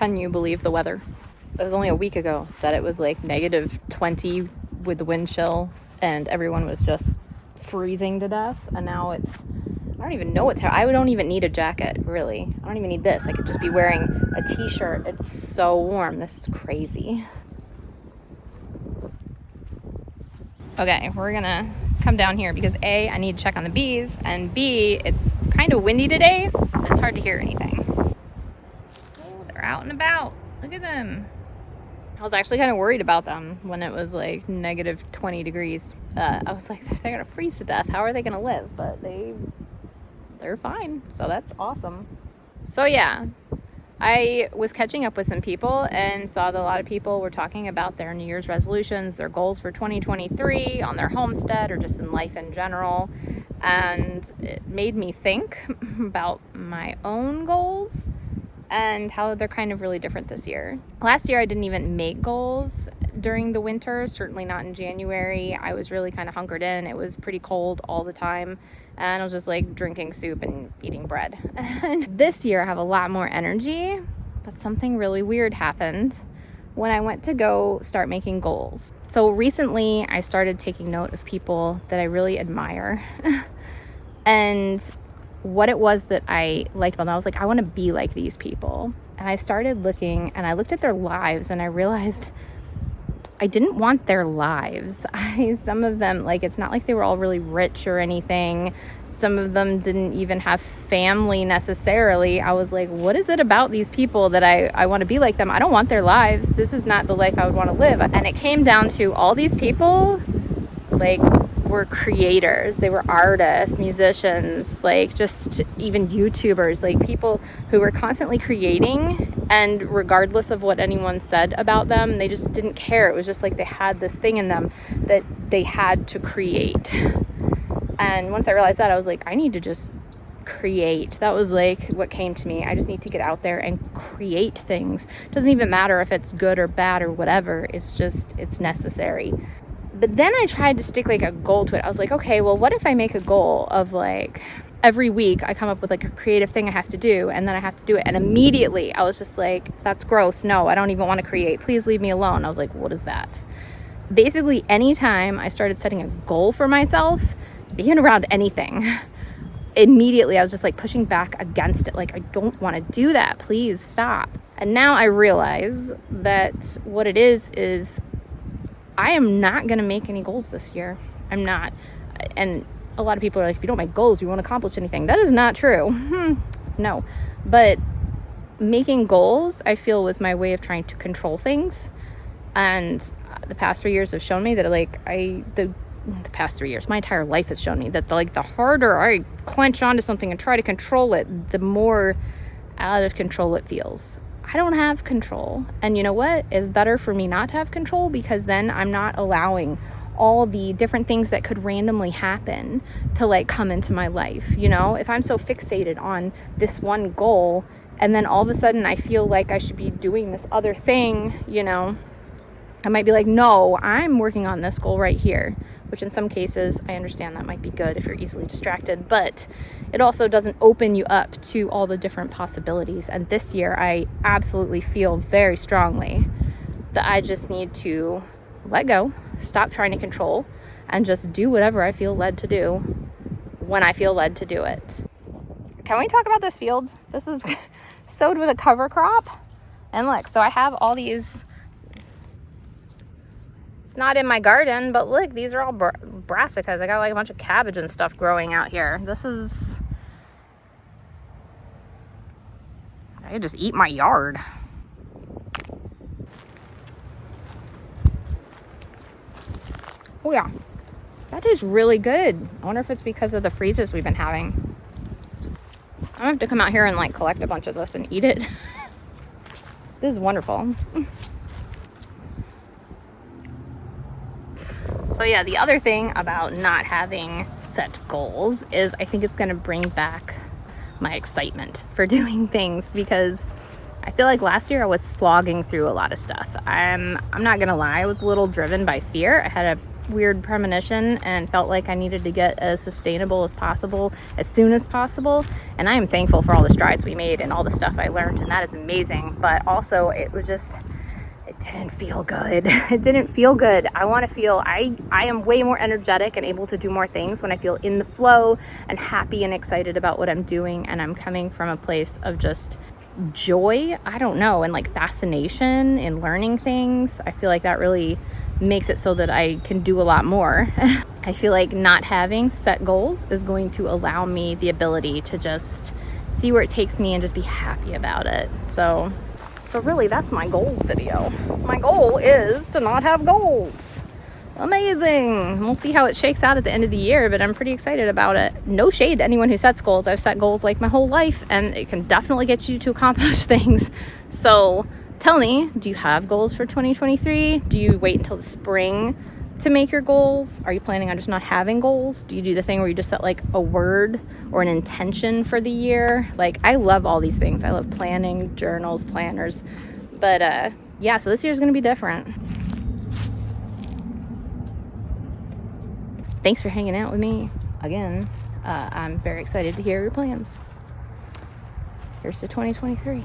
Can you believe the weather? It was only a week ago that it was like -20 with the wind chill and everyone was just freezing to death. And now it's, I don't even know what, I don't even need a jacket, really. I don't even need this. I could just be wearing a t-shirt. It's so warm. This is crazy. Okay, we're gonna come down here because A, I need to check on the bees, and B, it's kind of windy today. It's hard to hear anything. Oh, they're out and about. Look at them. I was actually kind of worried about them when it was like -20 degrees. I was like, they're gonna freeze to death. How are they gonna live? But they're fine. So that's awesome. So yeah, I was catching up with some people and saw that a lot of people were talking about their New Year's resolutions, their goals for 2023 on their homestead or just in life in general. And it made me think about my own goals and how they're kind of really different this year. Last year, I didn't even make goals during the winter, certainly not in January. I was really kind of hunkered in. It was pretty cold all the time. And I was just like drinking soup and eating bread. And this year I have a lot more energy, but something really weird happened when I went to go start making goals. So recently I started taking note of people that I really admire and what it was that I liked about them. I was like, I want to be like these people. And I started looking and I looked at their lives and I realized I didn't want their lives. Some of them, like, it's not like they were all really rich or anything. Some of them didn't even have family necessarily. I was like, what is it about these people that I want to be like them? I don't want their lives. This is not the life I would want to live. And it came down to all these people, like, were creators. They were artists, musicians, like just even YouTubers, like people who were constantly creating, and regardless of what anyone said about them, they just didn't care. It was just like they had this thing in them that they had to create. And once I realized that, I was like, I need to just create. That was like what came to me. I just need to get out there and create things. It doesn't even matter if it's good or bad or whatever. It's just, it's necessary. But then I tried to stick like a goal to it. I was like, okay, well, what if I make a goal of like every week I come up with like a creative thing I have to do, and then I have to do it. And immediately I was just like, that's gross. No, I don't even want to create. Please leave me alone. I was like, what is that? Basically, anytime I started setting a goal for myself, being around anything, immediately I was just like pushing back against it. Like, I don't want to do that. Please stop. And now I realize that what it is I am not going to make any goals this year. I'm not. And a lot of people are like, if you don't make goals, you won't accomplish anything. That is not true. No. But making goals, I feel, was my way of trying to control things. And the past 3 years have shown me that, like, the past 3 years, my entire life has shown me that, the harder I clench onto something and try to control it, the more out of control it feels. I don't have control. And you know what? It's better for me not to have control, because then I'm not allowing all the different things that could randomly happen to like come into my life. You know, if I'm so fixated on this one goal and then all of a sudden I feel like I should be doing this other thing, you know, I might be like, no, I'm working on this goal right here, which in some cases, I understand that might be good if you're easily distracted, but it also doesn't open you up to all the different possibilities. And this year, I absolutely feel very strongly that I just need to let go, stop trying to control, and just do whatever I feel led to do when I feel led to do it. Can we talk about this field? This was sowed with a cover crop. And look, so I have all these. It's not in my garden, but look, these are all brassicas. I got like a bunch of cabbage and stuff growing out here. This is, I could just eat my yard. Oh yeah, that is really good. I wonder if it's because of the freezes we've been having. I'm gonna have to come out here and like collect a bunch of this and eat it. This is wonderful. So yeah, the other thing about not having set goals is I think it's going to bring back my excitement for doing things, because I feel like last year I was slogging through a lot of stuff. I'm not gonna lie, I was a little driven by fear. I had a weird premonition and felt like I needed to get as sustainable as possible as soon as possible. And I am thankful for all the strides we made and all the stuff I learned, and that is amazing. But also it was just, it didn't feel good. It didn't feel good. I want to feel, I am way more energetic and able to do more things when I feel in the flow and happy and excited about what I'm doing. And I'm coming from a place of just joy, I don't know, and like fascination in learning things. I feel like that really makes it so that I can do a lot more. I feel like not having set goals is going to allow me the ability to just see where it takes me and just be happy about it. So really, that's my goals video. My goal is to not have goals. Amazing. We'll see how it shakes out at the end of the year, but I'm pretty excited about it. No shade to anyone who sets goals. I've set goals like my whole life, and it can definitely get you to accomplish things. So tell me, do you have goals for 2023? Do you wait until the spring to make your goals? Are you planning on just not having goals? Do you do the thing where you just set like a word or an intention for the year? Like, I love all these things. I love planning, journals, planners. But yeah, so this year is going to be different. Thanks for hanging out with me again. I'm very excited to hear your plans. Here's to 2023.